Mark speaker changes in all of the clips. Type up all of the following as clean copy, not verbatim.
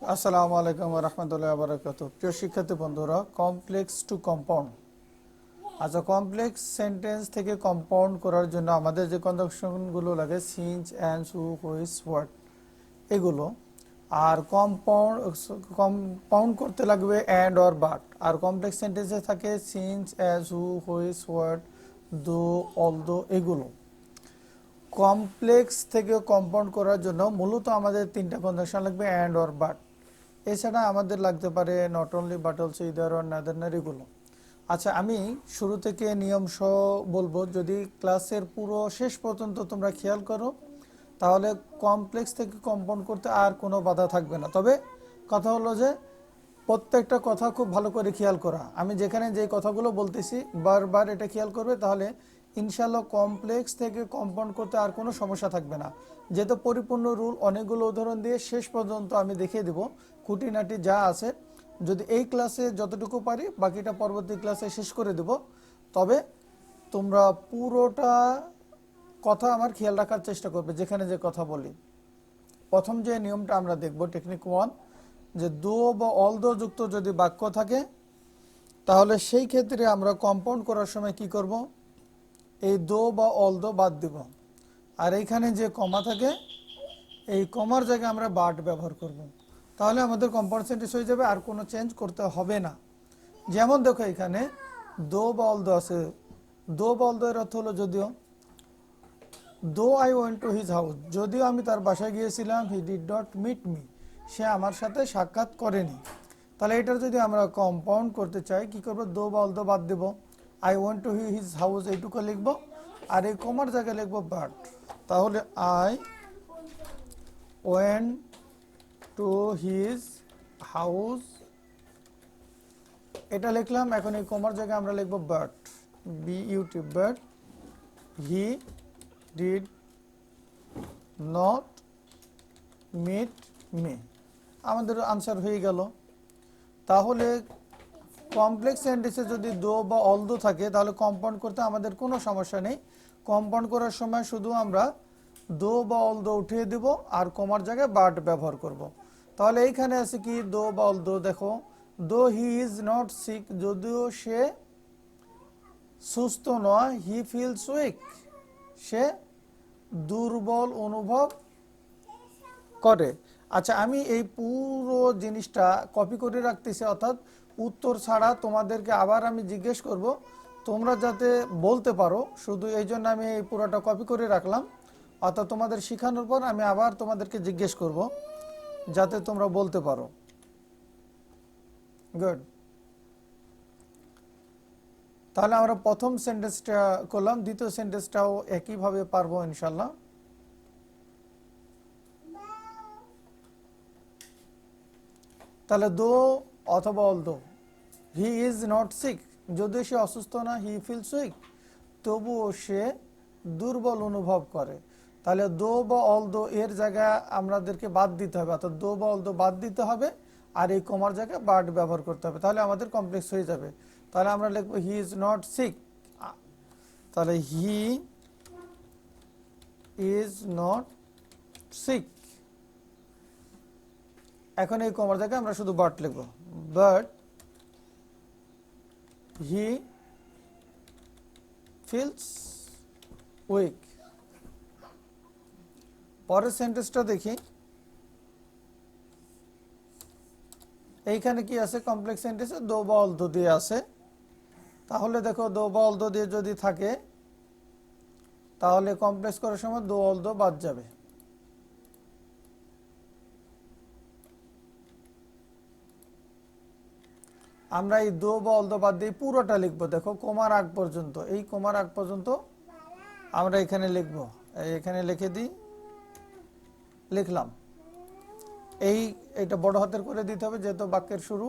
Speaker 1: আসসালামু আলাইকুম ওয়া রাহমাতুল্লাহি ওয়া বারাকাতুহু। প্রিয় শিক্ষার্থী বন্ধুরা, কমপ্লেক্স টু কম্পাউন্ড। আচ্ছা, কমপ্লেক্স সেন্টেন্স থেকে কম্পাউন্ড করার জন্য আমাদের যে কন্ডাকশনগুলো লাগে, since, and, who, which, what, এগুলো। আর কম্পাউন্ড করতে লাগবে অ্যান্ড অর বাট। আর কমপ্লেক্স সেন্টেন্সে থাকে since, as, who, which, what, though, although, এগুলো। কমপ্লেক্স থেকে কম্পাউন্ড করার জন্য মূলত আমাদের তিনটা কন্ডিশন লাগবে, অ্যান্ড অর বাট। এছাড়া আমাদের লাগতে পারে not only but also, either or another, এগুলো। আচ্ছা, আমি শুরু থেকে নিয়ম সহ বলবো, যদি ক্লাসের পুরো শেষ পর্যন্ত তোমরা খেয়াল করো তাহলে কমপ্লেক্স থেকে কম্পাউন্ড করতে আর কোনো বাধা থাকবে না। তবে কথা হলো যে প্রত্যেকটা কথা খুব ভালো করে খেয়াল করা। আমি যেখানে যে কথাগুলো বলতেছি বারবার এটা খেয়াল করবে, তাহলে ইনশাল্লাহ কমপ্লেক্স থেকে কম্পাউন্ড করতে আর কোনো সমস্যা থাকবে না। যেহেতু পরিপূর্ণ রুল অনেকগুলো উদাহরণ দিয়ে শেষ পর্যন্ত আমি দেখিয়ে দেব খুঁটিনাটি যা আছে। যদি এই ক্লাসে যতটুকু পারি বাকিটা পরবর্তী ক্লাসে শেষ করে দেব। তবে তোমরা পুরোটা কথা আমার খেয়াল রাখার চেষ্টা করবে যেখানে যে কথা বলি। প্রথম যে নিয়মটা আমরা দেখব, টেকনিক 1, যে দো বা অলদো যুক্ত যদি বাক্য থাকে তাহলে সেই ক্ষেত্রে আমরা কম্পাউন্ড করার সময় কি করব, এই দো বা অলদো বাদ দিব। আর এইখানে যে কমা থাকে এই কমার জায়গায় আমরা বাট ব্যবহার করব। তাহলে আমাদের কম্পাউন্ড সেন্টেন্স হয়ে যাবে, আর কোনো চেঞ্জ করতে হবে না। যেমন দেখো এখানে দো বা অলদো আছে। দো বা অলদো এর অর্থ হলো যদিও। Though I went to his house, যদিও আমি তার বাসায় গিয়েছিলাম, he did not meet me, সে আমার সাথে সাক্ষাৎ করেনি। তাহলে এটার যদি আমরা কম্পাউন্ড করতে চাই কি করব, দো বা অলদো বাদ দেব, I went to his house এইটুকু লিখব, আর এই কমার জায়গায় লিখব বাট। তাহলে I went to his house এটা লিখলাম। এখন এই কমার জায়গায় আমরা লিখব but, B U T, but he did not meet me. আমাদের আনসার হয়ে গেল। তাহলে কমপ্লেক্স সেন্টেন্সে যদি দো বা অলদো থাকে তাহলে কম্পাউন্ড করতে আমাদের কোনো সমস্যা নেই। কম্পাউন্ড করার সময় শুধু আমরা দো বা অলদো উঠিয়ে দেব আর কমার জায়গায় বাট ব্যবহার করব। তাহলে এইখানে আছে কি, দো বা অলদো, দেখো দো হি ইজ নট সিক, যদিও সে সুস্থ নয়, হি ফিলস উইক, সে দুর্বল অনুভব করে। আচ্ছা, আমি এই পুরো জিনিসটা কপি করে রাখতেছি, অর্থাৎ উত্তর ছাড়া তোমাদেরকে আবার আমি জিজ্ঞেস করব, তোমরা যাতে বলতে পারো, শুধু এই জন্য আমি এই পুরোটা কপি করে রাখলাম। অর্থাৎ তোমাদের শেখানোর পর আমি আবার তোমাদেরকে জিজ্ঞেস করব যাতে তোমরা বলতে পারো। গুড। তাহলে আমরা প্রথম সেন্টেন্সটা করলাম, দ্বিতীয় সেন্টেন্সটাও একইভাবে পারবো ইনশাল্লাহ। তাহলে দো অথবা although, he is not sick, যদিও সে অসুস্থ না, হি ফিলস উইক, তবুও সে দুর্বল অনুভব করে। তাহলে দো বা অলদো এর জায়গায় আমাদেরকে বাদ দিতে হবে, অর্থাৎ দো বা অলদো বাদ দিতে হবে আর এই কমার জায়গায় বাট ব্যবহার করতে হবে, তাহলে আমাদের কমপ্লেক্স হয়ে যাবে। তাহলে আমরা লিখবো হি ইজ নট সিক। তাহলে হি ইজ নট সিক। এখন এই কমার জায়গায় আমরা শুধু বাট লিখবো, বাট হি ফিলস উইক। পরের সেন্টেন্সটা দেখি। এইখানে কি আছে, কমপ্লেক্স সেন্টেন্সে দো বা অলদো দিয়ে আছে। তাহলে দেখো দো বা অলদো দিয়ে যদি থাকে তাহলে কমপ্লেক্স করার সময় দো অলদো বাদ যাবে। আমরা এই দো বা অলদো বাদ দিয়ে পুরোটা লিখবো, দেখো কোমার আগ পর্যন্ত, এই কোমার আগ পর্যন্ত আমরা এখানে লিখবো। এখানে লিখে দিই, লিখলাম। এইটা বড় হাতের করে দিতে হবে যেহেতু বাক্যের শুরু।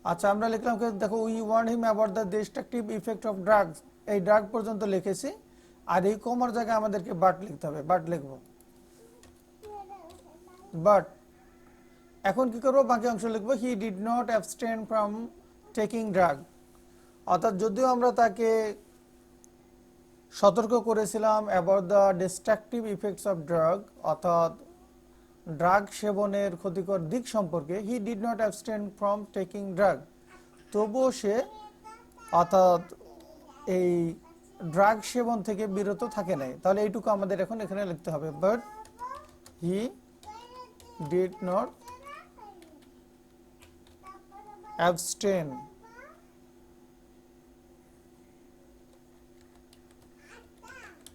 Speaker 1: আচ্ছা, আমরা লিখলাম, দেখো we want him about the destructive effect of drugs, এই ড্রাগ পর্যন্ত লিখেছি। আর এই কমার জায়গায় আমাদেরকে বাট লিখতে হবে, বাট লিখবো, বাট। এখন কি করবো, বাকি অংশ লিখবো, হি did not abstain from taking drug. অর্থাৎ যদিও আমরা তাকে সতর্ক করেছিলাম about the destructive effects of drug, অর্থাৎ ড্রাগ সেবনের ক্ষতিকর দিক সম্পর্কে, হি did not abstain from taking drug, তবুও সে অর্থাৎ এই ড্রাগ সেবন থেকে বিরত থাকে নাই। তাহলে এইটুকু আমাদের এখন এখানে লিখতে হবে, but he did not abstain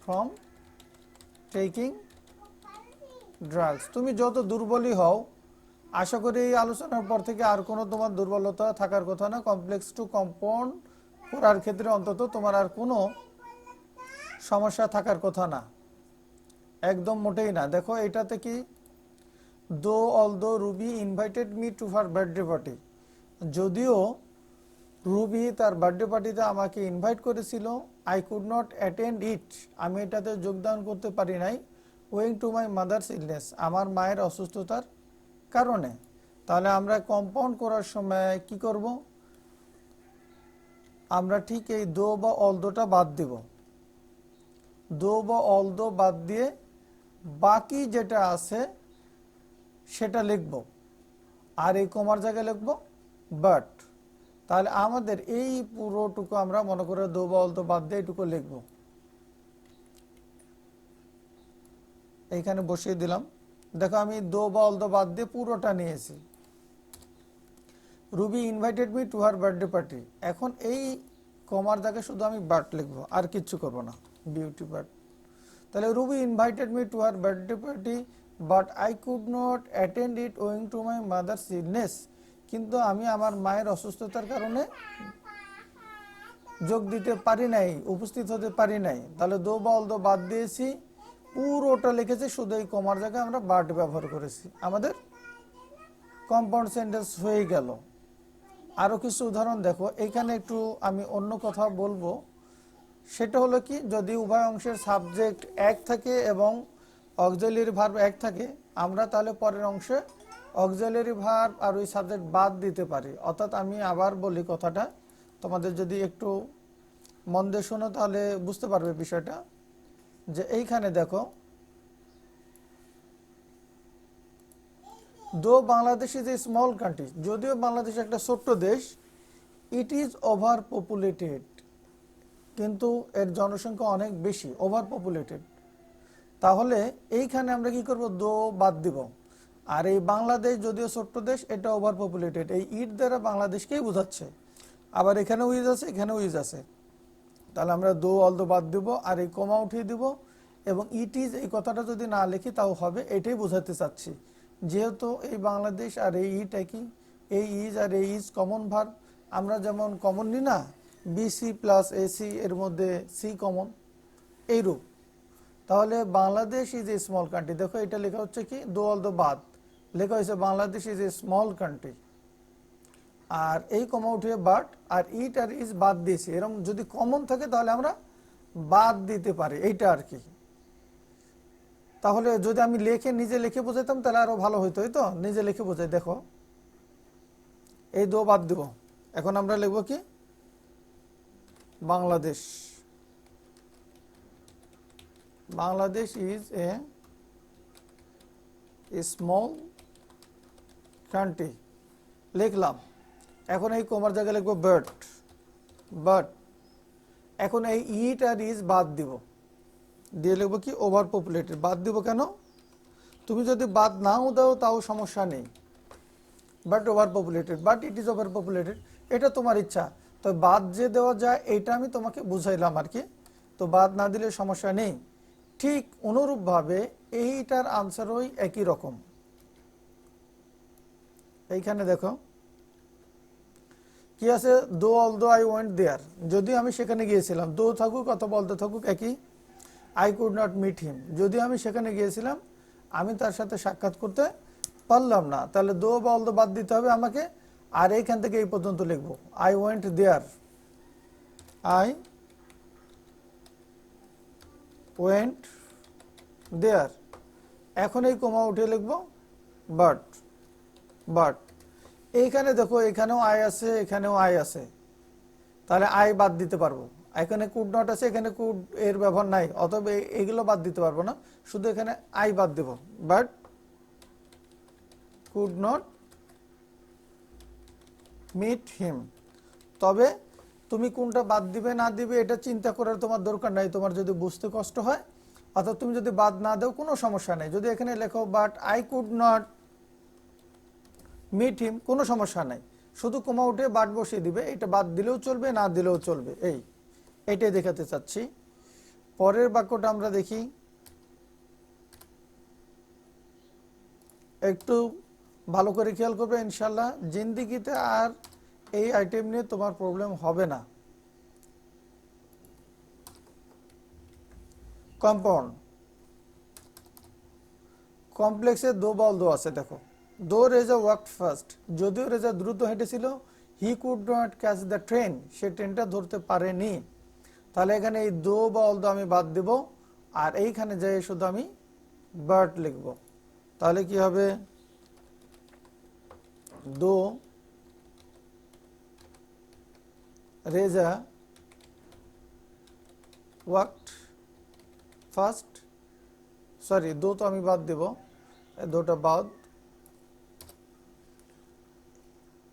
Speaker 1: from taking drugs. তুমি যত দুর্বলই হও, আশা করি এই আলোচনার পর থেকে আর কোনো তোমার দুর্বলতা থাকার কথা না। কমপ্লেক্স টু কম্পাউন্ড করার ক্ষেত্রে অন্তত তোমার আর কোনো সমস্যা থাকার কথা না, একদম মোটেই না। দেখো এটাতে কি, though although Ruby invited me to her birthday party, যদিও রুবি তার বার্থডে পার্টিতে আমাকে ইনভাইট করেছিল, I could not attend it, আমি এটাতে যোগদান করতে পারি নাই, owing to my mother's illness, আমার মায়ের অসুস্থতার কারণে। তাহলে আমরা কম্পাউন্ড করার সময় কি করব, আমরা ঠিক এই দো বা অলদোটা বাদ দিব, দো বা অলদো বাদ দিয়ে বাকি যেটা আছে সেটা লিখব, আর এই কমার জায়গায় লিখব বাট। তাহলে আমাদের এই পুরোটুকু আমরা মনে করে দো বা অলদো বাদ দিয়ে এইটুকু লিখব, এইখানে বসিয়ে দিলাম। দেখো আমি দো বা অলদো বাদ দিয়ে পুরোটা নিয়েছি। Ruby invited me to her birthday party, এখন এই কমার জায়গায় শুধু আমি বাট লিখবো, আর কিচ্ছু করবো না, বিউটি বাট। তাহলে Ruby invited me to her birthday party but I could not attend it owing to my mother's illness, কিন্তু আমি আমার মায়ের অসুস্থতার কারণে যোগ দিতে পারি নাই, উপস্থিত হতে পারি নাই। তাহলে দো বা অলদো বাদ দিয়েছি, পুরোটা লিখেছি, শুধু এই কমার জায়গায় আমরা বাট ব্যবহার করেছি, আমাদের কম্পাউন্ড সেন্টেন্স হয়ে গেল। আরও কিছু উদাহরণ দেখো, এইখানে একটু আমি অন্য কথা বলবো, সেটা হলো কি, যদি উভয় অংশের সাবজেক্ট এক থাকে এবং অক্সিলারি ভার্ব এক থাকে, আমরা তাহলে পরের অংশে অক্সিলারি ভার্ব আর ওই সাবজেক্ট বাদ দিতে পারি। অর্থাৎ আমি আবার বলি কথাটা, তোমাদের যদি একটু মন দিয়ে শোনো তাহলে বুঝতে পারবে বিষয়টা। যে এইখানে দেখো, দো Bangladesh is a small country, যদিও বাংলাদেশ একটা ছোট্ট দেশ, ইট ইজ ওভার পপুলেটেড, কিন্তু এর জনসংখ্যা অনেক বেশি, ওভার পপুলেটেড। তাহলে এইখানে আমরা কি করব, দো বাদ দিব। আর এই বাংলাদেশ যদিও ছোট্ট দেশ, এটা ওভার পপুলেটেড, এই ইট দ্বারা বাংলাদেশকেই বোঝাচ্ছে। আবার এখানে উইজ আছে, এখানে উইজ আছে, তাহলে আমরা দো অলদো বাদ দিব আর এই কমা উঠিয়ে দিব, এবং ইট ইজ এই কথাটা যদি না লিখি তাও হবে, এটাই বোঝাতে চাচ্ছি। যেহেতু এই বাংলাদেশ আর এই ইট একই, এই ইজ আর এই ইজ কমন ভার্ব, আমরা যেমন কমন নিই না, বিসি প্লাস এসি, এর মধ্যে সি কমন, এইরূপ। তাহলে Bangladesh is a small country, দেখো এটা লেখা হচ্ছে কি, দো অলদো বাদ, লেখা হয়েছে Bangladesh is a small country, আর এই কমা উঠিয়ে but, R it R is বাদ দিয়েছি। এরকম যদি কমন থাকে তাহলে আমরা বাদ দিতে পারি, এইটা আর কি। তাহলে যদি আমি নিজে লিখে বোঝাইতাম তাহলে আরো ভালো হইতো, তো নিজে লিখে বোঝাই। দেখো এই দো বাদ দিব, এখন আমরা লিখবো কি, Bangladesh, Bangladesh is a small country, লিখলাম। এখন এই কমার জায়গায় লিখবো বাট, বাট। এখন এই ইট আর ইজ বাদ দিব, দিয়ে লিখবো কি, ওভার পপুলেটেড। বাদ দিব কেন, তুমি যদি বাদ নাও দাও তাও সমস্যা নেই, but over populated, but it is over populated, এটা তোমার ইচ্ছা। তো বাদ যে দেওয়া যায় এইটা আমি তোমাকে বুঝাইলাম আর কি, তো বাদ না দিলে সমস্যা নেই। ঠিক অনুরূপভাবে এইটার আনসার ওই একই রকম। এইখানে দেখো কি আছে, দো অলদো আই ওয়েন্ট দেয়ার, যদি আমি সেখানে গিয়েছিলাম, দো থাকুক অথবা অলদো থাকুক একই। I could not meet him, যদি আমি সেখানে গিয়েছিলাম আমি তার সাথে সাক্ষাৎ করতে পারলাম না, তাহলে দো বা অলদো বাদ দিতে হবে আমাকে, আর এইখান থেকে এই পর্যন্ত লিখবো, I went there, I went there. এখন এই কমা উঠিয়ে লিখবো বাট, বাট। এইখানে দেখো, এখানেও আই আছে, এখানেও আই আছে, তাহলে আই বাদ দিতে পারবো। এখানে কুড নট আছে, এখানে কুড এর ব্যবহার নাই, অতএব এগুলো বাদ দিতে পারবো না, শুধু এখানে আই বাদ দেব, but could not meet him. তবে তুমি কোনটা বাদ দিবে না দিবে এটা চিন্তা করার তোমার দরকার নাই, তোমার যদি বুঝতে কষ্ট হয়। অর্থাৎ তুমি যদি বাদ না দাও কোনো সমস্যা নেই, যদি এখানে লেখো but I could not meet him কোনো সমস্যা নাই, শুধু কমা উঠে বাট বসিয়ে দিবে, এটা বাদ দিলেও চলবে না দিলেও চলবে। এইটাই দেখাতে চাচ্ছি। পরের বাক্যটা আমরা দেখি, একটু ভালো করে খেয়াল করবে, ইনশাল্লাহ জিন্দিগিতে আর এই আইটেম নিয়ে তোমার প্রবলেম হবে না। কম্পাউন্ড কমপ্লেক্সে দো বল দো আছে, দেখো দো রেজা ওয়ার্কড ফার্স্ট, যদিও রেজা দ্রুত হেঁটেছিল, he could not catch the train, সে ট্রেনটা ধরতে পারেনি। তাহলে এখানে এই দো বল দো আমি বাদ দেব, আর এইখানে যাই শুধু আমি বার্ড লিখব। তাহলে কি হবে, দো রেজা ওয়ার্কড ফার্স্ট, সরি দো তো আমি বাদ দেব, দুটা বাদ,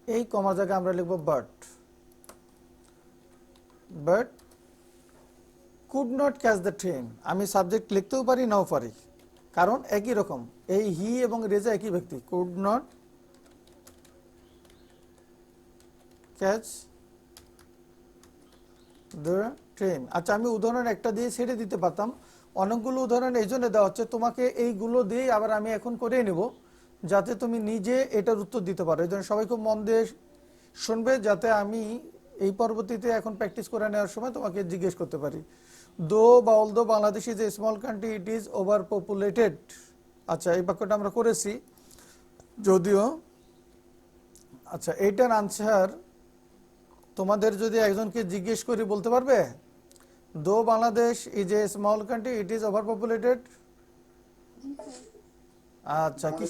Speaker 1: এই কমার জায়গায় আমরা লিখব but. But could not catch the train, আমি সাবজেক্ট লিখতেও পারি নাও পারি, কারণ একই রকম, এই হি এবং রেজা একই ব্যক্তি। Could not catch the train. আচ্ছা, আমি উদাহরণ একটা দিয়ে ছেড়ে দিতে পারতাম, অনেকগুলো উদাহরণ এই জন্য দেওয়া হচ্ছে তোমাকে, এইগুলো দিয়ে আবার আমি এখন করে নেব যাতে তুমি নিজে এটার উত্তর দিতে পারো। এই জন্য সবাই খুব মন দিয়ে শুনবে, যাতে আমি এই পরবর্তীতে এখন প্র্যাকটিস করে নেওয়ার সময় তোমাকে জিজ্ঞেস করতে পারি। দো বা although Bangladesh is a small country, it is over populated. আচ্ছা, এই বাক্যটা আমরা করেছি যদিও। আচ্ছা, এইটার আনসার তোমাদের যদি একজনকে জিজ্ঞেস করি বলতে পারবে? দো Bangladesh is a small country, it is over populated. আচ্ছা, কি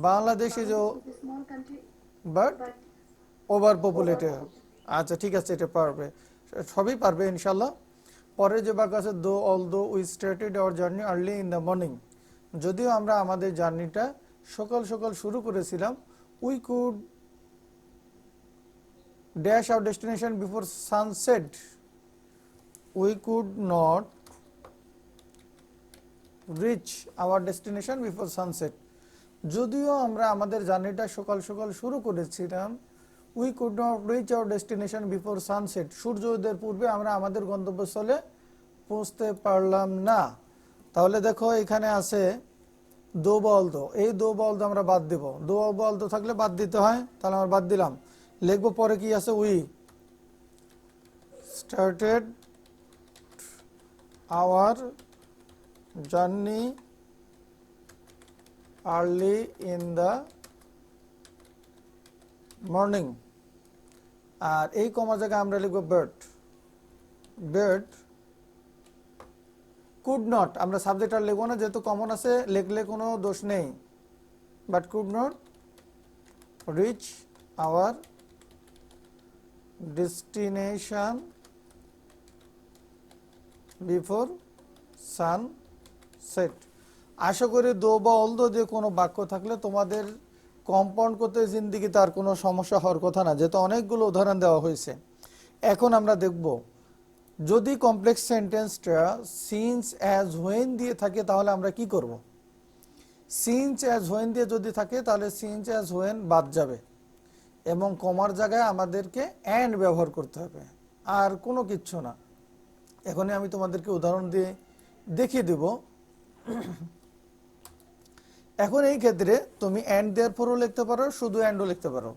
Speaker 1: Bangladesh is but over populated. আচ্ছা ঠিক আছে, এটা পারবে, সবই পারবে ইনশাল্লাহ। পরে যে বাক্য আছে, though although we started our journey early in the morning, যদিও আমরা আমাদের জার্নিটা সকাল সকাল শুরু করেছিলাম, we could dash our destination before sunset, we could not reach our destination before sunset, যদিও আমরা আমাদের জার্নিটা সকাল সকাল শুরু করেছিলাম, we could not reach our destination before sunset, সূর্যোদয়ের পূর্বে আমরা আমাদের গন্তব্যস্থলে পৌঁছতে পারলাম না। তাহলে দেখো এখানে আছে দো বল দো, এই দো বল দো আমরা বাদ দেব, দো বল দো থাকলে বাদ দিতে হয়, তাহলে আমরা বাদ দিলাম। লিখবো পরে কি আছে, we started our journey early in the morning, আর এই কমা জায়গায় আমরা লিখবো বার্ড। বার্ড কুড নট, আমরা সাবজেক্ট আর লিখবো না যেহেতু কমন আছে, লিখলে কোনো দোষ নেই, but could not reach our destination before sunset. আশা করি দো বা অলদো দিয়ে কোনো বাক্য থাকলে তোমাদের কম্পাউন্ড করতে জিন্দিগিতে আর কোনো সমস্যা হওয়ার কথা না, যেহেতু অনেকগুলো উদাহরণ দেওয়া হয়েছে। এখন আমরা দেখব, যদি কমপ্লেক্স সেন্টেন্সটা সিন্স অ্যাজ হোয়েন দিয়ে থাকে তাহলে আমরা কি করব। সিন্স অ্যাজ হোয়েন দিয়ে যদি থাকে তাহলে সিন্স অ্যাজ হোয়েন বাদ যাবে, এবং কমার জায়গায় আমাদেরকে অ্যান্ড ব্যবহার করতে হবে, আর কোনো কিচ্ছু না। এখনই আমি তোমাদেরকে উদাহরণ দিয়ে দেখিয়ে দেব। এখন এই ক্ষেত্রে তুমি অ্যান্ড দেয়ার পরও লিখতে পারো, শুধু অ্যান্ডও লিখতে পারো।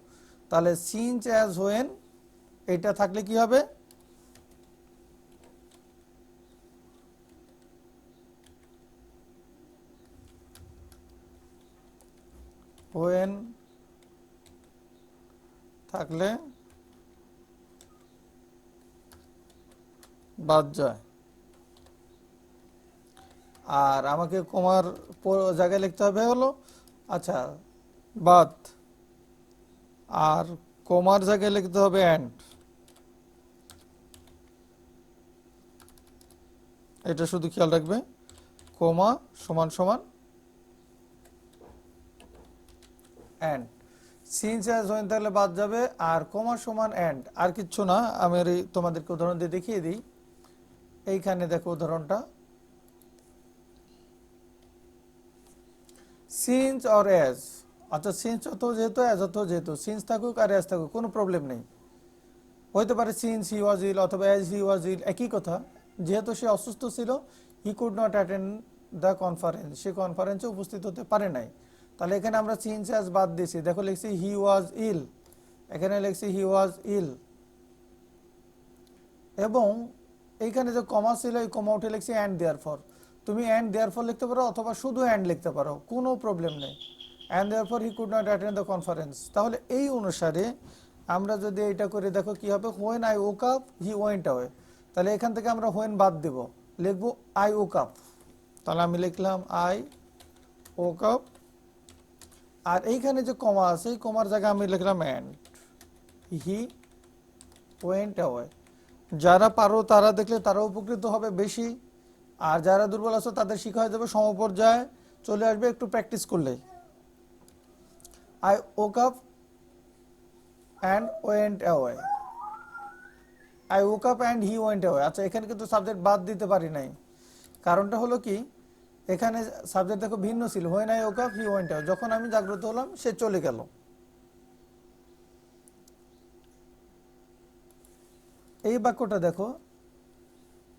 Speaker 1: তাহলে সিন্স অ্যাজ হোয়েন এটা থাকলে কি হবে, হোয়েন থাকলে বাদ যায়, আর আমাকে কমার জায়গায় লিখতে হবে হলো, আচ্ছা বাদ, আর কমার জায়গায় লিখতে হবে অ্যান্ড। এটা শুধু খেয়াল রাখবে, কমা সমান সমান অ্যান্ড। সিন্স অ্যাজ হোয়েন তাহলে বাদ যাবে, আর কমা সমান অ্যান্ড, আর কিচ্ছু না। আমি তোমাদেরকে উদাহরণ দিয়ে দেখিয়ে দিই। এইখানে দেখো উদাহরণটা, সিন্স অর অ্যাজ। আচ্ছা, সিন্স অত যেহেতু, অ্যাজ অত যেহেতু, সিন্স থাকুক আর অ্যাজ থাকুক কোনো প্রবলেম নেই। হইতে পারে সিন্স হি ওয়াজ ইল অথবা অ্যাজ হি ওয়াজ ইল, একই কথা। যেহেতু সে অসুস্থ ছিল, he could not attend the conference, সে কনফারেন্সে উপস্থিত হতে পারে নাই। তাহলে এখানে আমরা সিন্স অ্যাজ বাদ দিয়েছি, দেখো লিখছি হি ওয়াজ ইল, এখানে লিখছি হি ওয়াজ ইল, এবং এইখানে যে কমা ছিল এই কমা উঠে লিখছি অ্যান্ড দেয়ারফর। তুমি অ্যান্ড দেয়ারফর লিখতে পারো অথবা শুধু অ্যান্ড লিখতে পারো, কোনো প্রবলেম নেই। And therefore he could not attend the conference. তাহলে এই অনুসারে আমরা যদি এটা করে দেখো কি হবে, when I woke up he went away. তাহলে এখান থেকে আমরা হোয়েন বাদ দেব, লিখবো আই ওক আপ। তাহলে আমি লিখলাম আই ওক আপ, আর এইখানে যে কমা আছে এই কমার জায়গায় আমি লিখলাম অ্যান্ড, হি ওয়েন্ট অ্যাওয়ে। যারা পারো তারা দেখলে তারা উপকৃত হবে বেশি, আর যারা দুর্বল আছে তাদের শিখা হয়ে যাবে সমপর্যায়ে চলে আসবে একটু প্র্যাকটিস করলেই। I woke up and went away, I woke up and he went away. আচ্ছা, এখানে কিন্তু সাবজেক্ট বাদ দিতে পারি নাই, কারণটা হলো কি, এখানে সাবজেক্ট দেখো ভিন্ন ছিল, when I woke up he went away, যখন আমি জাগ্রত হলাম সে চলে গেল। এই বাক্যটা দেখো,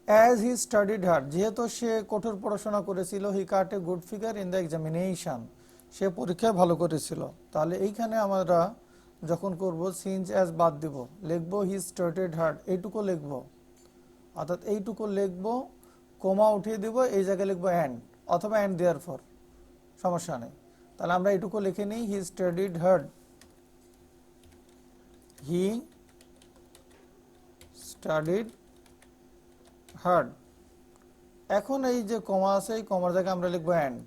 Speaker 1: অ্যাজ হি স্টাডিড হার্ড, যেহেতু সে কঠোর পড়াশোনা করেছিল, he cut a good figure in the examination, সে পরীক্ষায় ভালো করেছিল। তাহলে এইখানে আমরা যখন করব সিন্স অ্যাজ বাদ দিব, লিখবো হি স্টাডিড হার্ড, এইটুকু লিখবো, অর্থাৎ এইটুকু লিখবো, কমা উঠিয়ে দিব, এই জায়গায় লিখবো অ্যান্ড অথবা অ্যান্ড দেয়ারফর, সমস্যা নেই। তাহলে আমরা এইটুকু লিখে নিই, হি স্টাডিড হার্ড, হি স্টাডিড হার্ড। এখন এই যে কমা আছে এই কমার জায়গায় আমরা লিখবো অ্যান্ড,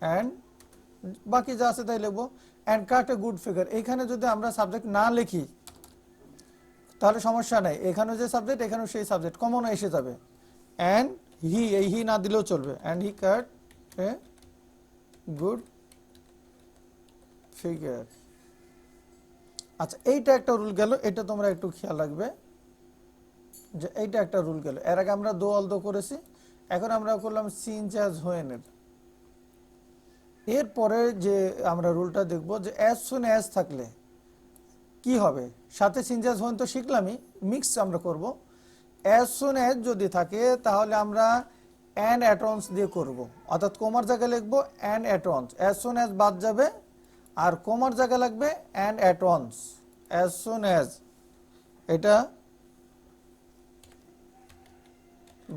Speaker 1: অ্যান্ড বাকি যা আছে তাই লিখবো। And cut a good figure, এইখানে যদি আমরা সাবজেক্ট না লিখি তাহলে সমস্যা নেই, এখানে যে সাবজেক্ট এখানেও সেই সাবজেক্ট কমন এসে যাবে। অ্যান্ড হি, এই হি না দিলেও চলবে, and he cut a good figure. আচ্ছা, এইটা একটা রুল গেল, এটা তোমরা একটু খেয়াল রাখবে যে এইটা একটা রুল গেল। এর আগে আমরা দো অল দো করেছি, এখন আমরা করলাম সিন্স অ্যাজ হোয়েনের। এরপরে যে আমরা রুলটা দেখব যে অ্যাজ সুন অ্যাজ থাকলে কি হবে, সাথে সিন্স অ্যাজ হোয়েন তো শিখলামই, মিক্স আমরা করব। অ্যাজ সুন অ্যাজ যদি থাকে তাহলে আমরা অ্যান্ড অ্যাটনস দিয়ে করব, অর্থাৎ কোমার জায়গায় লিখবো অ্যান্ড অ্যাটনস, অ্যাজ সুন অ্যাজ বাদ যাবে আর কোমার জায়গায় লাগবে অ্যান্ড অ্যাটনস। অ্যাজ সুন অ্যাজ এটা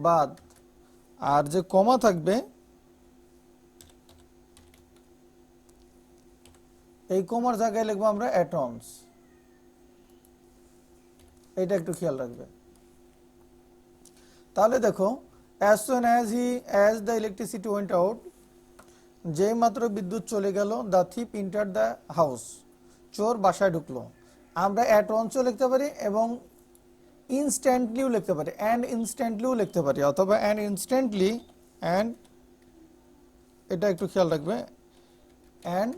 Speaker 1: বাদ, আর যে কমা থাকবে এই কমার জায়গায় লিখবো আমরা অ্যাটমস, এটা একটু খেয়াল রাখবে। তাহলে দেখো, as soon as the electricity went out, যেই মাত্র বিদ্যুৎ চলে গেল, the thief entered the house, চোর বাসায় ঢুকলো। আমরা at once লিখতে পারি এবং ইনস্ট্যান্টলিও লিখতে পারি, and instantlyও লিখতে পারি, অথবা and instantly, and এটা একটু খেয়াল রাখবে, and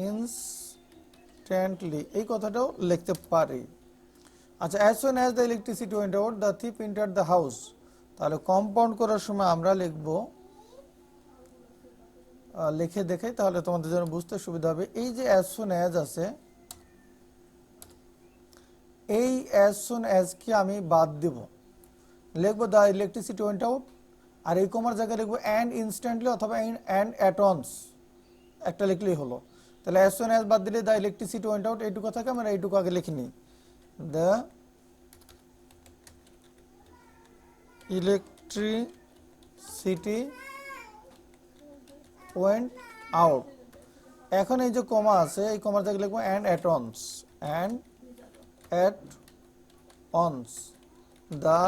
Speaker 1: instantly এই কথাটাও লিখতে পারি। আচ্ছা, as soon as the electricity went out, the thief entered the house, তাহলে কম্পাউন্ড করার সময় আমরা লিখব, লিখে দেখাই তাহলে তোমাদের জন্য বুঝতে সুবিধা হবে। এই যে as soon as আছে, এই as soon as কি আমি বাদ দেব, লিখবো the electricity went out, আর এই কমার জায়গায় লিখবো and instantly অথবা and at once, একটা লিখলেই হলো। তাহলে as soon as বাদ দিলে the electricity went out, এইটুকু থাকে, আমরা এইটুকু আগে লিখে নিই, the electricity went out। এখন এই যে কমা আছে এই কমার জায়গায় লিখবো and at once, and at once the,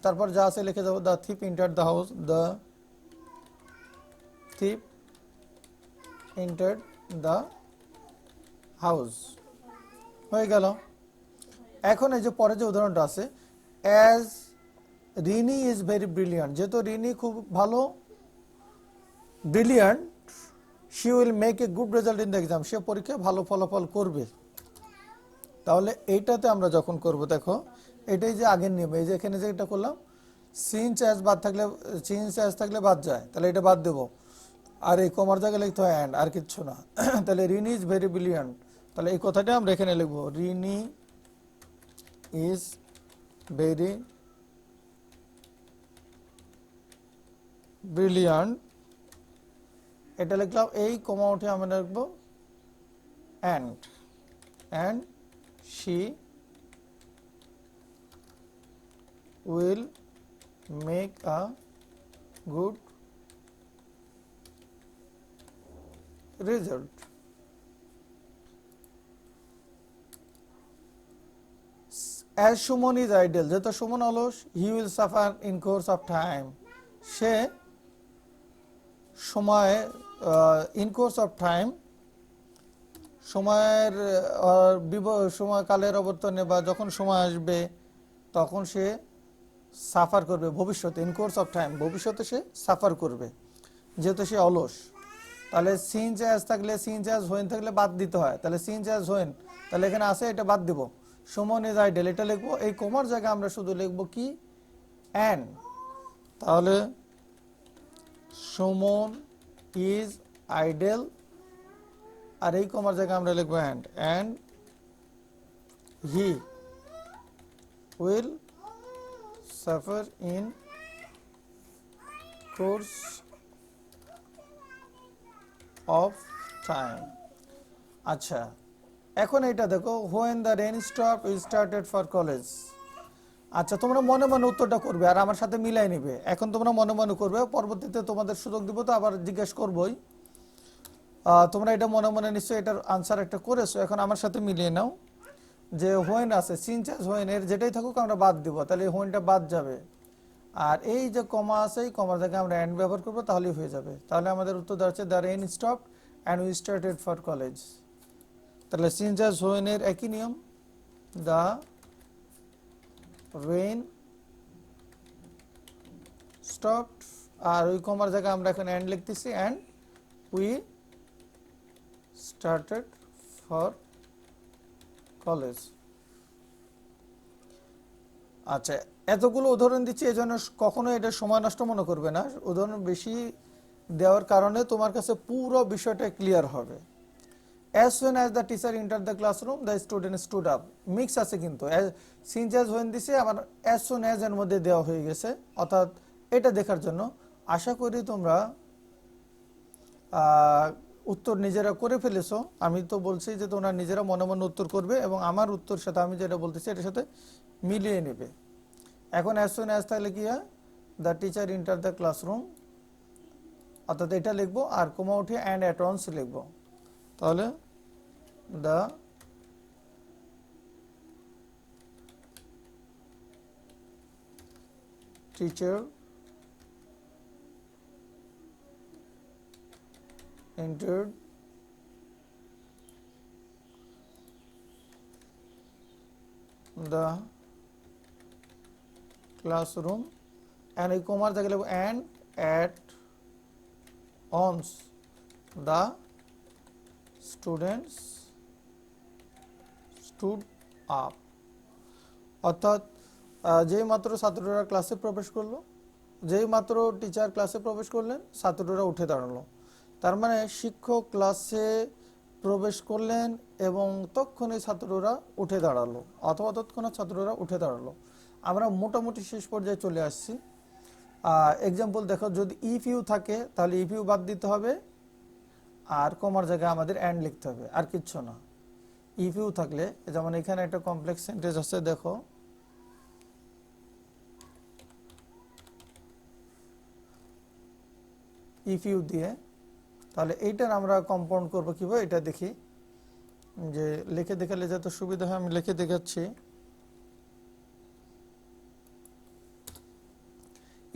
Speaker 1: তারপর যা আছে লিখে যাবো the thief entered the house, the thief entered the house, হয়ে গেল। এখন এই যে পরে যে উদাহরণটা আছে, as Rini is very brilliant, যেহেতু রিনি খুব ভালো, brilliant, she will make a good result in the exam, সে পরীক্ষায় ভালো ফলাফল করবে। তাহলে এইটাতে আমরা যখন করব, দেখো এটাই যে আগের নিয়ম, এই যে এখানে যে এটা করলাম, সিন্স অ্যাজ বাদ থাকলে, সিন্স অ্যাজ থাকলে বাদ যায়, তাহলে এটা বাদ দেবো। আর এই কমার জায়গায় লিখতে হয় অ্যান্ড, আর কিচ্ছু না। তাহলে রিনি ইজ ভেরি ব্রিলিয়ান্ট, তাহলে এই কথাটা আমরা এখানে লিখবো, রিনি ইজ ভেরি ব্রিলিয়ান্ট, এটা লিখলাম। এই কমা উঠে আমরা লিখবো and she will make a good result. As Suman is idle, যেহেতু সুমন অলস, he will suffer in course of time, সে সময় in course of time, সময়ের সময়কালের অবর্তনে বা যখন সময় আসবে তখন সে সাফার করবে ভবিষ্যতে, ইন কোর্স অফ টাইম, ভবিষ্যতে সে সাফার করবে যেহেতু সে অলস। তাহলে সিন্স অ্যাজ থাকলে, সিন্স অ্যাজ হোয়েন থাকলে বাদ দিতে হয়, তাহলে সিন্স অ্যাজ হোয়েন, তাহলে এখানে আছে এটা বাদ দিব। সুমন ইজ আইডেল, এটা লিখবো, এই কোমার জায়গায় আমরা শুধু লিখবো কি অ্যান্ড, তাহলে সুমন ইজ আইডেল, আর এই কমার জায়গায় আমরা লিখবো and he will suffer in course of time. আচ্ছা, এখন এটা দেখো, when the rain stop we started for college. আচ্ছা, তোমরা মনে মনে উত্তরটা করবে আর আমার সাথে মিলাই নিবে। এখন তোমরা মনে মনে করবে, পরবর্তীতে তোমাদের সুযোগ দিব তো আবার জিজ্ঞেস করবোই। তোমরা এটা মনে মনে নিশ্চয়ই এটার আনসার একটা করেছো, এখন আমার সাথে মিলিয়ে নাও। যে হোয়েন আছে, সিন্স অ্যাজ হোয়েন, এর যেটাই থাকুক আমরা বাদ দিব, তাহলে হোয়েনটা বাদ যাবে। আর এই যে কমা আছে, এই কমার জায়গায় আমরা অ্যান্ড ব্যবহার করবো, তাহলেই হয়ে যাবে। তাহলে আমাদের উত্তর দাঁড়াচ্ছে the rain stopped and we started for college. তাহলে সিন্স অ্যাজ হোয়েন এর একই নিয়ম, দ্য রেইন স্টপড, আর ওই কমার জায়গায় আমরা এখন অ্যান্ড লিখতেছি, and we started for college. আচ্ছা, এতগুলো উদাহরণ দিচ্ছি এই জন্য কখনো এটা সময় নষ্ট মনে করবে না। উদাহরণ বেশি দেওয়ার কারণে তোমার কাছে পুরো বিষয়টা ক্লিয়ার হবে। as soon as the teacher entered the classroom the student stood up, mix আছে কিন্তু, সিন্স অ্যাজ হোয়েন দিছে, আমার as soon as এর মধ্যে দেওয়া হয়ে গেছে, অর্থাৎ এটা দেখার জন্য। আশা করি তোমরা উত্তর নিজেরা করে ফেলেছো। আমি তো বলছি যে তোমরা নিজেরা মনে মনে উত্তর করবে এবং আমার উত্তর সাথে আমি যেটা বলতেছি এটার সাথে মিলিয়ে নেবে। এখন as soon as থাকলে কি হয়, the teacher enter the classroom, অর্থাৎ এটা লিখবো, আর কমা উঠে অ্যান্ড অ্যাট ওয়ান্স লিখবো। তাহলে the teacher entered the classroom, and এই কমার জায়গায় লিখব and at once the students stood up, অর্থাৎ যেই মাত্র ছাত্ররা ক্লাসে প্রবেশ করলো, যেই মাত্র টিচার ক্লাসে প্রবেশ করলেন, ছাত্ররা উঠে দাঁড়ালো। তার মানে শিক্ষক ক্লাসে প্রবেশ করলেন এবং তৎক্ষণাৎ ছাত্ররা উঠে দাঁড়ালো, অথবা তৎক্ষণাৎ ছাত্ররা উঠে দাঁড়ালো। আমরা মোটামুটি শেষ পর্যায়ে চলে আসছি। এক্সাম্পল দেখো, যদি ইফ ইউ থাকে তাহলে ইফ ইউ বাদ দিতে হবে, আর কমার জায়গায় আমাদের অ্যান্ড লিখতে হবে, আর কিচ্ছু না। ইফ ইউ থাকলে, যেমন এখানে একটা কমপ্লেক্স সেন্টেন্স আছে, দেখো ইফ ইউ দিয়ে, তাহলে এইটার আমরা কম্পাউন্ড করবো কিভাবে এটা দেখি, যে লিখে দেখালে যত সুবিধা হয় আমি লিখে দেখাচ্ছি।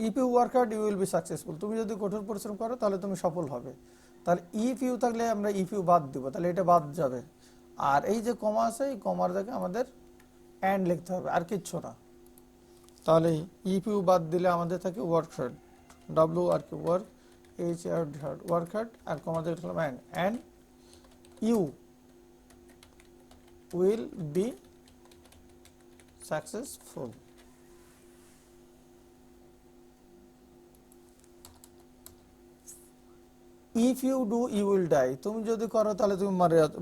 Speaker 1: If you work hard you will be successful, তুমি যদি কঠোর পরিশ্রম করো তাহলে তুমি সফল হবে। তাহলে ইফ ইউ থাকলে আমরা ইফ ইউ বাদ দিব, তাহলে এটা বাদ যাবে। আর এই যে কমা আছে, এই কমার জায়গায় আমাদের অ্যান্ড লিখতে হবে, আর কিচ্ছু না। তাহলে ইফ ইউ বাদ দিলে আমাদের থাকে work hard, W R K work, H hard hard work hard আর কমা দিয়ে লিখলাম and you will be successful. If you do you will die, তুমি যদি করো তাহলে তুমি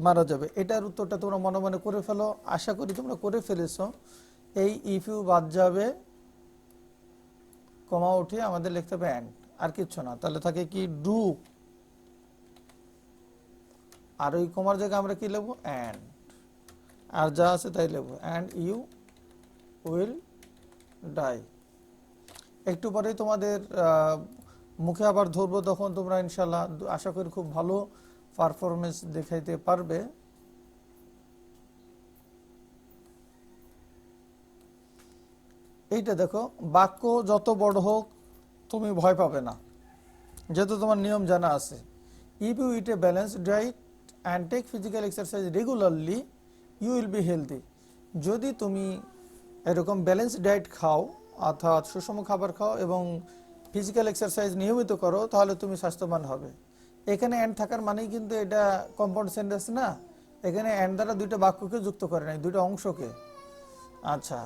Speaker 1: মারা যাবে। এটার উত্তরটা তোমরা মনে মনে করে ফেলো, আশা করি তোমরা করে ফেলেছো। এই ইফ ইউ বাদ যাবে, কমা উঠিয়ে আমাদের লিখতে হবে অ্যান্ড, আর কিচ্ছু না। তাহলে থাকে কি ডু, আর ওই কমার জায়গায় আমরা কি লিখবো অ্যান্ড, আর যা আছে তাই লিখবো অ্যান্ড ইউ উইল ডাই। একটু পরেই তোমাদের মুখে আবার ধরবো, তখন তোমরা ইনশাল্লাহ আশা করি খুব ভালো পারফরমেন্স দেখাইতে পারবে। এইটা দেখো, বাক্য যত বড় হোক তুমি ভয় পাবে না, যেহেতু তোমার নিয়ম জানা আছে। If you eat a balanced diet and take physical exercise regularly you will be healthy. যদি তুমি এরকম ব্যালেন্স ডায়েট খাও, অর্থাৎ সুষম খাবার খাও এবং ফিজিক্যাল এক্সারসাইজ নিয়মিত করো, তাহলে তুমি স্বাস্থ্যবান হবে। এখানে অ্যান্ড থাকার মানেই কিন্তু এটা কম্পাউন্ড সেন্টেন্স না, এখানে অ্যান্ড দ্বারা দুইটা বাক্যকে যুক্ত করে নাই, দুইটা অংশকে। আচ্ছা,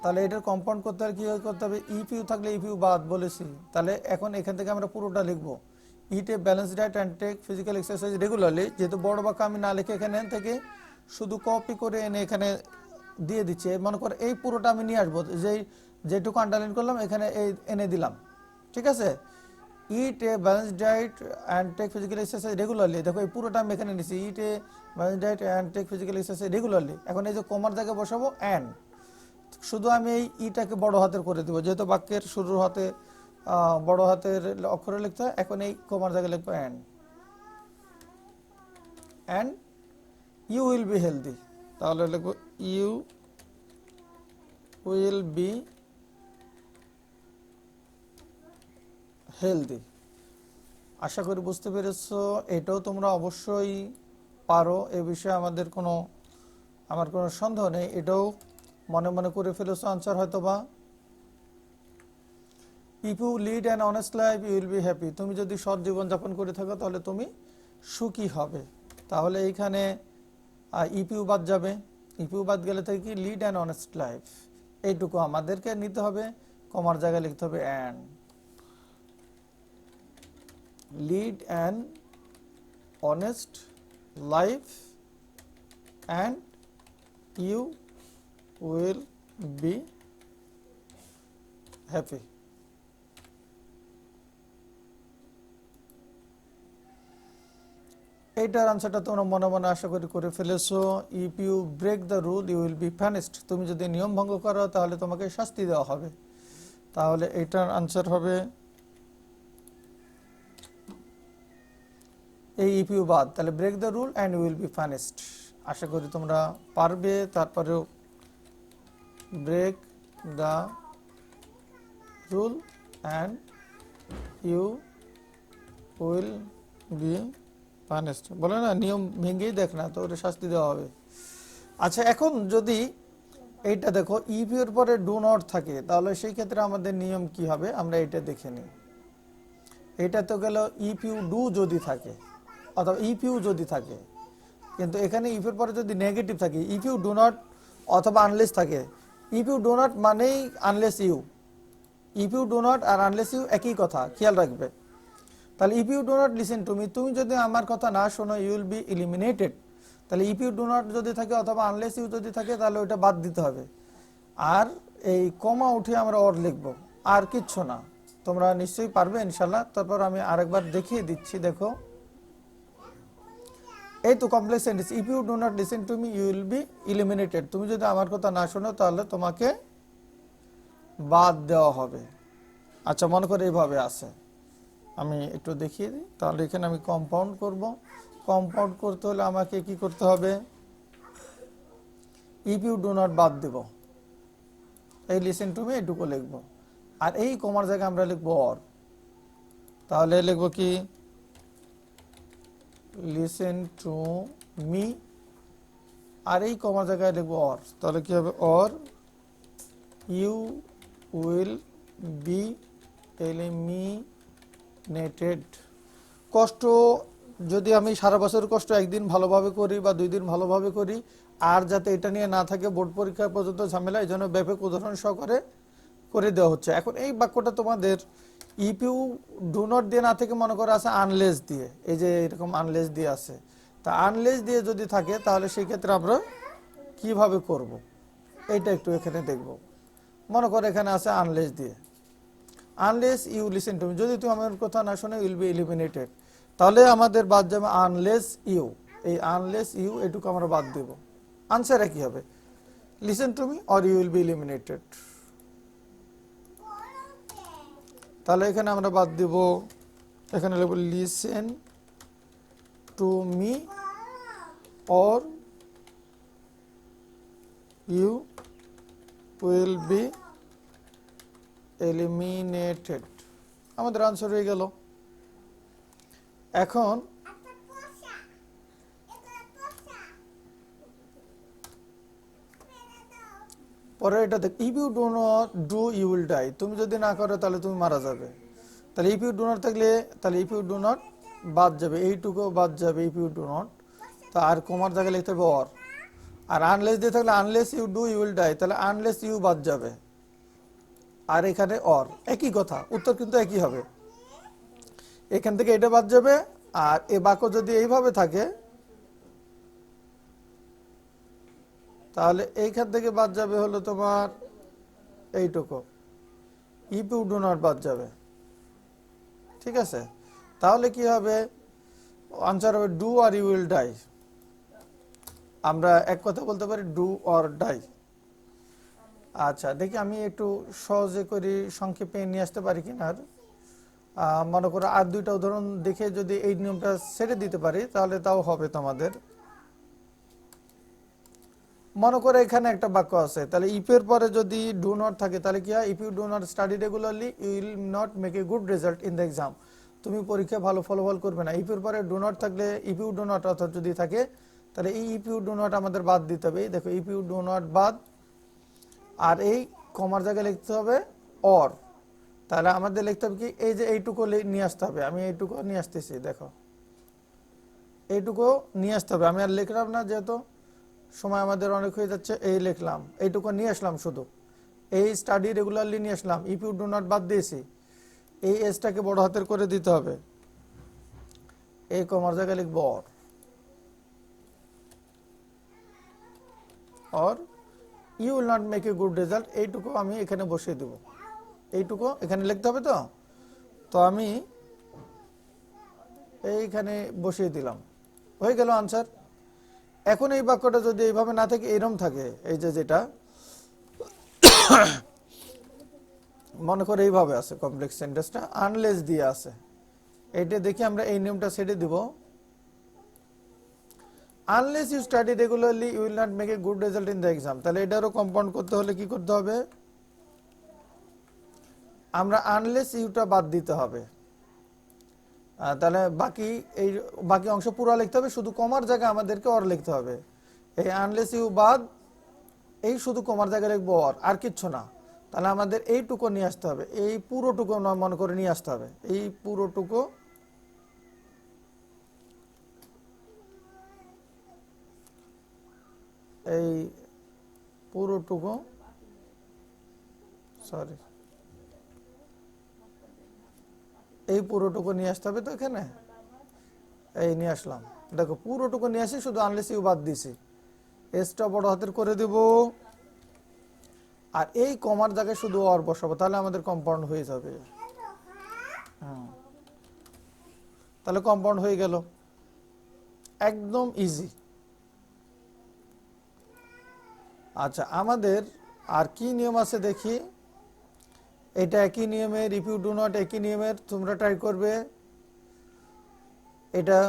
Speaker 1: তাহলে এটার কম্পাউন্ড করতে হলে কীভাবে করতে হবে? ইফ ইউ থাকলে ইফ ইউ বাদ বলেছি, তাহলে এখন এখান থেকে আমরা পুরোটা লিখবো, eat a balance diet and take physical exercise regularly. যেহেতু বড় বাক্য আমি না লিখে এখানে থেকে শুধু কপি করে এনে এখানে দিয়ে দিচ্ছি। মনে করে এই পুরোটা আমি নিয়ে আসবো, যেটুকু আন্ডারলাইন করলাম এখানে এই এনে দিলাম, ঠিক আছে? Eat a balance diet and take physical exercise regularly, দেখো এই পুরোটা আমি এখানে নিচ্ছি, eat a balance diet and take physical exercise regularly. এখন এই যে কমার জায়গায় বসাবো অ্যান্ড, শুধু আমি এই ইটাকে বড় হাতের করে দেবো, যেহেতু বাক্যের শুরুর হাতে বড় হাতের অক্ষরে লিখতে হয়। এখন এই কমার জায়গায় লিখবো and you will be healthy, তাহলে লিখবো ইউ উইল বি হেলদি। আশা করি বুঝতে পেরেছো। এটাও তোমরা অবশ্যই পারো, এ বিষয়ে আমার কোনো সন্দেহ নেই। এটাও মনে মনে করে ফেলেছো আনসার হয়তো বা। If you lead an honest life you will be happy, তুমি যদি সৎ জীবন যাপন করে থাকো তাহলে তুমি সুখী হবে। তাহলে এইখানে ইফ ইউ বাদ যাবে, ইফ ইউ বাদ গেলে থেকে কি লিড অ্যান অনেস্ট লাইফ, এইটুকু আমাদেরকে নিতে হবে। কমার জায়গায় লিখতে হবে and lead an honest life and you will be happy. এইটার আনসারটা তোমরা মনে মনে আশা করি করে ফেলেছো। If you break the rule you will be punished, তুমি যদি নিয়ম ভঙ্গ করো তাহলে তোমাকে শাস্তি দেওয়া হবে। তাহলে এইটার আনসার হবে এই ইফ ইউ বাদ, তাহলে break the rule and you will be punished. আশা করি তোমরা পারবে। তারপরেও break the rule and you will be punished, বলে না নিয়ম ভেঙেই দেখ না, তো ওটা শাস্তি দেওয়া হবে। আচ্ছা, এখন যদি এইটা দেখো ইফ এর পরে ডু নট থাকে, তাহলে সেই ক্ষেত্রে আমাদের নিয়ম কি হবে আমরা এটা দেখে নিই। এটা তো গেল ইফ ইউ ডু যদি থাকে, অথবা ইফ ইউ যদি থাকে, কিন্তু এখানে ইফ এর পরে যদি নেগেটিভ থাকে, ইফ ইউ ডু নট অথবা আনলেস থাকে। ইফ ইউ ডু নট মানেই unless you, if you do not আর আনলেস ইউ একই কথা, খেয়াল রাখবে। তাহলে if you do not listen to me, তুমি যদি আমার কথা না শোনো ইউ উইল বি এলিমিনেটেড। তাহলে ইফ ইউ ডু নট যদি থাকে অথবা আনলেস ইউ যদি থাকে, তাহলে ওইটা বাদ দিতে হবে। আর এই কমা উঠে আমরা অর লিখবো, আর কিচ্ছু না। তোমরা নিশ্চয়ই পারবে ইনশাল্লাহ। তারপর আমি আরেকবার দেখিয়ে দিচ্ছি, দেখো এই তো complex sentence, if you do not listen to me you will be eliminated, তুমি যদি আমার কথা না শোনো তাহলে তোমাকে বাদ দেওয়া হবে। আচ্ছা, মনে করে এইভাবে আছে, আমি একটু দেখিয়ে দিই। তাহলে এখানে আমি কম্পাউন্ড করব। কম্পাউন্ড করতে হলে আমাকে কি করতে হবে? ইফ ইউ ডু নট বাদ দেব, এই লিসেন টু মি এটুকু লিখবো, আর এই কমার জায়গায় আমরা লিখবো অর। তাহলে লিখবো কি লিসেন টু মি, আর এই কমার জায়গায় লিখবো অর। তাহলে কি হবে? Or you will be eliminated নেটেড কষ্ট যদি আমি সারা বছর কষ্ট একদিন ভালোভাবে করি বা 2 দিন ভালোভাবে করি, আর যাতে এটা নিয়ে না থাকে বোর্ড পরীক্ষা পর্যন্ত ঝামেলা, এই জন্য ব্যাপক উদাহরণ সহকারে করে দেওয়া হচ্ছে। এখন এই বাক্যটা তোমাদের ইফ ইউ ডু নট দিয়ে না থেকে মনে করা আছে আনলেস দিয়ে, এই যে এরকম আনলেস দিয়ে আছে, তা আনলেস দিয়ে যদি থাকে তাহলে সেই ক্ষেত্রে আমরা কিভাবে করব এইটা একটু এখানে দেখব। মনে করো এখানে আছে আনলেস দিয়ে, unless you listen to me, যদি তুমি আমার কথা না শোনো উইল বি এলিমিনেটেড, তাহলে আমাদের বাদ যাবে আনলেস ইউ। এই আনলেস ইউ এটুকু আমরা বাদ দেব, আনসার একই হবে, listen to me or you will be eliminated. তাহলে এখানে আমরা বাদ দিব, এখানে লিখব listen to me or you will be eliminated. আমাদের আনসার হয়ে গেল। এখন পরে এটা দেখ, if you do not do you will die, তুমি যদি না করো তাহলে তুমি মারা যাবে। তাহলে ইফ ইউ ডু নট থাকলে তাহলে ইফ ইউ ডু নট বাদ যাবে, এইটুকু বাদ যাবে ইফ ইউ ডু নট, তা আর কোমার জায়গায় লিখতে হবে অর। আর আনলেস দিয়ে থাকলে unless you do you will die, তাহলে আনলেস ইউ বাদ যাবে, আর এখানে অর, একই কথা, উত্তর কিন্তু একই হবে। এখান থেকে এটা বাদ যাবে, আর এ বাক্য যদি এইভাবে থাকে তাহলে এইখান থেকে বাদ যাবে হলো তোমার এইটুকু, ইফ ইউ ডু নট বাদ যাবে। ঠিক আছে, তাহলে কি হবে, আনসার হবে do or you will die. আমরা এক কথা বলতে পারি ডু অর ডাই। আচ্ছা দেখি আমি একটু সহজে করি, সংক্ষেপে নিয়ে আসতে পারি কিনা। মনে করো আর 2টা উদাহরণ দেখে যদি এই নিয়মটা ছেড়ে দিতে পারি তাহলে তাও হবে তোমাদের। মনে করে এখানে একটা বাক্য আছে, তাহলে ইফের পরে যদি ডু নট থাকে তাহলে কি হয়, if you do not study regularly you will not make a good result in the exam, তুমি পরীক্ষায় ভালো ফলাফল করবে না। ইফের পরে ডু নট থাকলে ইফ ইউ ডু নট অর্থাৎ যদি থাকে, তাহলে এই ইফ ইউ ডু নট আমাদের বাদ দিতে হবে। দেখো ইফ ইউ ডু নট বাদ, আর এই কমার জায়গায় লিখতে হবে অর। তাহলে আমাদের লিখতে হবে কি, এই যে এইটুকু নিয়ে আসতে হবে, আমি এইটুকু নিয়ে আসতেছি, দেখো এইটুকু নিয়ে আসতে হবে। আমি আর লিখলাম না, যেহেতু সময় আমাদের অনেক হয়ে যাচ্ছে, এই লিখলাম, এইটুকু নিয়ে আসলাম, শুধু এই স্টাডি রেগুলারলি নিয়ে আসলাম, ইফ ইউ ডু নট বাদ দিয়েছি, এই এসটাকে বড় হাতের করে দিতে হবে, এই কমার জায়গায় লিখবো or you will not make a good result, এইটুকু আমি এখানে বসিয়ে দেব, এইটুকু এখানে লিখতে হবে। তো তো আমি এইখানে বসিয়ে দিলাম, হয়ে গেল আনসার। এখন এই বাক্যটা যদি এইভাবে না থাকে, এরম থাকে, এই যে যেটা মনে করে এইভাবে আছে, কমপ্লেক্স সেন্টেন্সটা আনলেস দিয়ে আছে, এইটা দেখি আমরা এই নিয়মটা ছেড়ে দিব, unless you study regularly you will not make a good result in the exam. তাহলে এটারও কম্পাউন্ড করতে হলে কি করতে হবে, আমরা আনলেস ইউটা বাদ দিতে হবে। তাহলে বাকি অংশ পুরো লিখতে হবে, শুধু কমার জায়গায় আমাদেরকে অর লিখতে হবে। এই আনলেস ইউ বাদ, এই শুধু কমার জায়গায় লিখবো অর, আর কিচ্ছু না। তাহলে আমাদের এইটুকু নিয়ে আসতে হবে, এই পুরোটুকু মনে করে নিয়ে আসতে হবে, এই পুরোটুকু, এই পুরোটুকু, সরি, এই পুরোটুকু নিয়ে আসতে হবে। তো এখানে এই নিয়ে আসলাম, দেখো পুরোটুকু নিয়ে আসি, শুধু আনলেস ইউ বাদ দিছি, এসটা বড় হাতের করে দেব, আর এই কমার জায়গায় শুধু অর বসাবো, তাহলে আমাদের কম্পাউন্ড হয়ে যাবে। তাহলে কম্পাউন্ড হয়ে গেল, একদম ইজি। আচ্ছা আমাদের আর কি নিয়ম আছে দেখি, এটা একই নিয়মের, ইফ ইউ ডু নট একই নিয়মের, তোমরা ট্রাই করবে এটা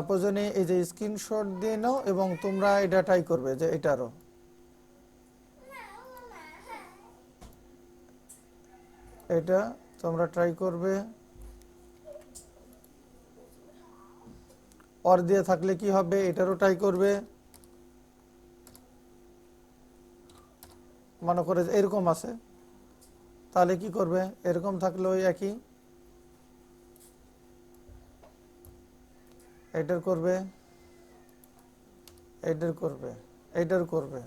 Speaker 1: প্রয়োজনে এই যে স্ক্রিনশট দিয়ে নাও এবং তোমরা এটা ট্রাই করবে, যে এটারও এটা তোমরা ট্রাই করবে। অর দিয়ে থাকলে কি হবে, এটারও ট্রাই করবে। মনে করে এরকম আছে, তাহলে কি করবে, এরকম থাকলে ওই একই, এটার করবে, এটার করবে, এটার করবে।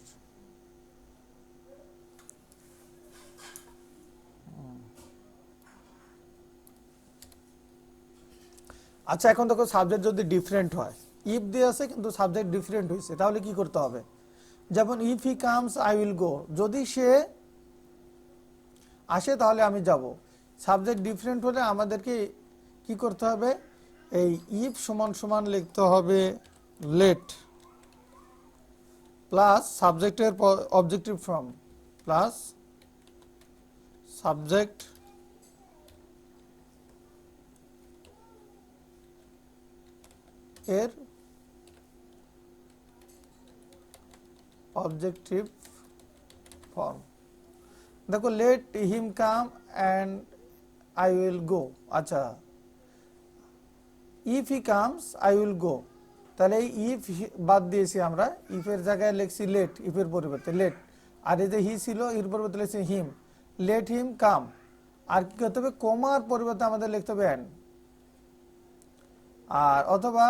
Speaker 1: আচ্ছা এখন দেখো সাবজেক্ট যদি ডিফারেন্ট হয়, ইফ দিয়ে আছে কিন্তু সাবজেক্ট ডিফারেন্ট হয়েছে, তাহলে কি করতে হবে? যেমন if he comes I will গো, যদি সে আসে তাহলে আমি যাব। সাবজেক্ট ডিফারেন্ট হলে আমাদেরকে কি করতে হবে? এই ইফ সমান সমান লিখতে হবে লেট প্লাস সাবজেক্টের অবজেক্টিভ ফর্ম প্লাস সাবজেক্ট এর অবজেক্টিভ ফর্ম। দেখো let him come and I will go. আচ্ছা if he comes I will go, তাহলে এই ইফ বাদ দিয়েছি আমরা, ইফের জায়গায় লিখছি লেট, ইফের পরিবর্তে লেট। আর এই যে হি ছিল এর পরিবর্তে লিখছি হিম, লেট হিম কাম। আর কি করতে হবে? কমার পরিবর্তে আমাদের লিখতে হবে অ্যান্ড। আর অথবা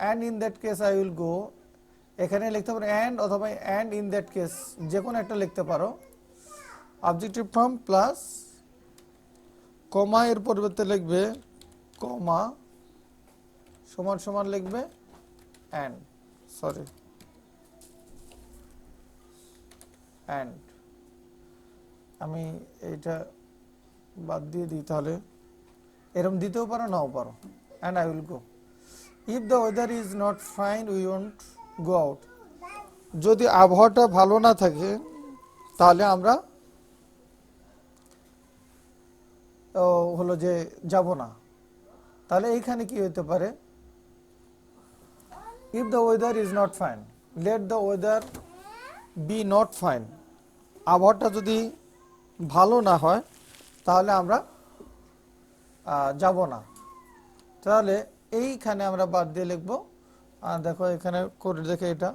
Speaker 1: and in that case I will গো, এখানে লিখতে পারো অ্যান্ড অথবা অ্যান্ড ইন দ্যাট কেস, যে কোনো একটা লিখতে পারো। অবজেক্টিভ ফর্ম প্লাস কমা এর পরিবর্তে লিখবে কমা সমান সমান লিখবে অ্যান্ড, সরি অ্যান্ড। আমি এইটা বাদ দিয়ে দিই, তাহলে এরকম দিতেও পারো নাও পারো। And I will go. If the weather is not fine we won't go out, যদি আবহাওয়াটা ভালো না থাকে তাহলে আমরা হলো যে যাব না। তাহলে এইখানে কি হতে পারে? If the weather is not fine, let the weather be not fine. আবহাওয়াটা যদি ভালো না হয় তাহলে আমরা যাব না। তাহলে এইখানে আমরা বাদ দিয়ে লিখবো, দেখো এখানে করে দেখে এটা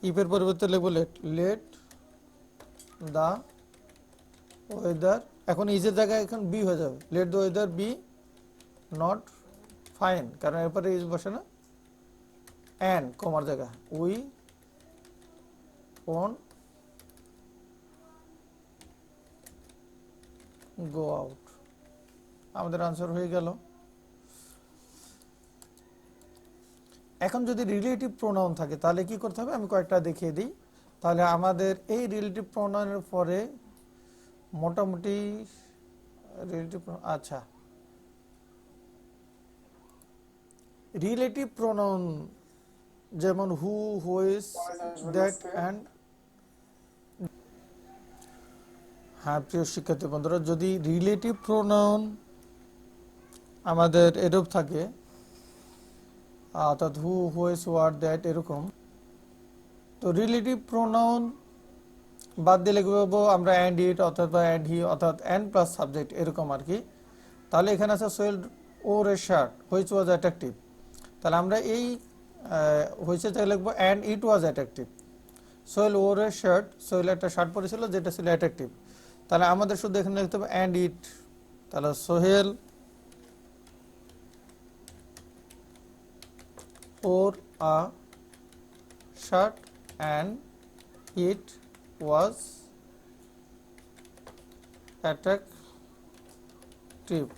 Speaker 1: ইফের পরিবর্তে লিখবো লেট, লেট দা ওয়েদার, এখন ইজের জায়গায় এখন বি হয়ে যাবে, let the weather be not fine, কারণ এরপরে ইজ বসে না, অ্যান্ড কমার জায়গা উই ওন্ট গো আউট। আমাদের আনসার হয়ে গেল। এখন যদি রিলেটিভ প্রোনাউন থাকে তাহলে কি করতে হবে? আমি কয়েকটা দেখিয়ে দিই। তাহলে আমাদের এই রিলেটিভ প্রোনাউনের পরে মোটামুটি রিলেটিভ, আচ্ছা রিলেটিভ প্রোনাউন যেমন হু, হুইচ, দ্যাট অ্যান্ড। হ্যাঁ প্রিয় শিক্ষার্থী বন্ধুরা, যদি রিলেটিভ প্রোনাউন আমাদের এরূপ থাকে, অর্থাৎ হু, হুইচ, হোয়াট, দ্যাট এরকম, তো রিলেটিভ প্রোনাউন বাদ দিলে কি বলবো আমরা? অ্যান্ড ইট অর্থাৎ বা অ্যান্ড হি অর্থাৎ অ্যান্ড প্লাস সাবজেক্ট এরকম আর কি। তাহলে এখানে আছে Sohel wore a shirt which was attractive, তাহলে আমরা এই হুইচে থেকে লিখবো and it was attractive. Sohel wore a shirt, Sohel একটা শার্ট পরেছিল যেটা ছিল অ্যাট্রাকটিভ, তাহলে আমাদের শুধু এখানে লিখতে হবে অ্যান্ড ইট। তাহলে Sohel wore a shirt and it was attractive।